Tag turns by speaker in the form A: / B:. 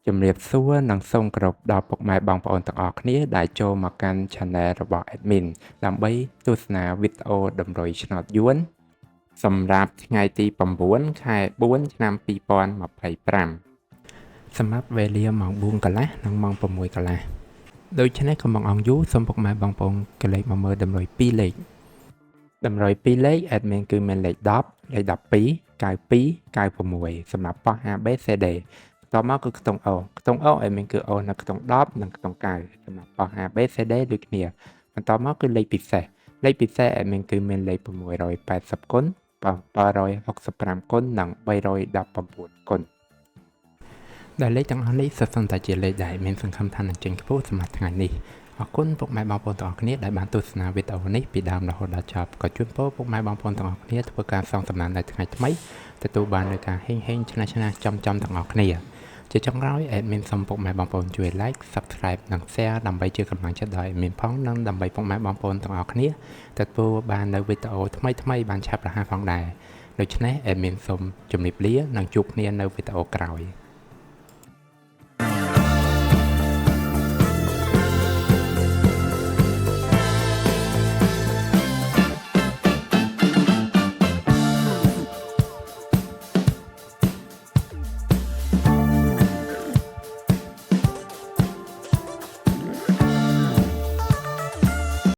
A: ជំរាបសួរនិងសូមគោរពដល់ពុកម៉ែបងប្អូនទាំងអស់គ្នាដែលចូលមកកាន់ Channel របស់ Admin ដើម្បីទស្សនាវីដេអូតម្រុយឆ្នោតយួនសម្រាប់ថ្ងៃទី9 ខែ 4 ឆ្នាំ 2025 សម្រាប់វេលាម៉ោង 4 កន្លះនិងម៉ោង 6 កន្លះដូច្នេះកុំបង្អង់យូរសូមពុកម៉ែបងប្អូនកលេចមកមើលតម្រុយ2លេខតម្រុយ2លេខ Admin គឺមានលេខ10លេខ12 92 96សម្រាប់ប៉ោះ ABCD តមកគឺខ្ទង់ O ខ្ទង់ O ឲ្យមានគឺ O នៅខ្ទង់10និងខ្ទង់9សម្រាប់ប៉ោះ ABCD ដូចគ្នាបន្តមកគឺលេខពិសេសឲ្យមានគឺមានលេខ680គុណ765គុណនិង319គុណដែលលេខទាំងអស់នេះសុទ្ធសឹងតែជាលេខដែលមានសង្ឃឹមថានឹងចេញខ្ពស់សម្រាប់ថ្ងៃនេះអរគុណពុកម៉ែបងប្អូនទាំងអស់គ្នាដែលបានទស្សនាវីដេអូនេះពីដើមរហូតដល់ចប់ក៏ជូនពរពុកម៉ែបងប្អូនទាំងអស់គ្នាធ្វើការសងសំណាននៅថ្ងៃថ្មីទទួលបាននូវការហេងឆ្នះចំទាំងអស់គ្នាជាចុងក្រោយ Admin សូមពុកម៉ែបងប្អូនជួយ Like Subscribe និង Share ដើម្បីជាកម្លាំងចិត្តដល់ Admin ផងនិងដើម្បីពុកម៉ែបងប្អូនទាំងអស់គ្នាទទួលបាននូវវីដេអូថ្មីបានឆាប់រហ័សផងដែរដូច្នេះ Admin សូមជម្រាបលានិងជួបគ្នានៅវីដេអូក្រោយ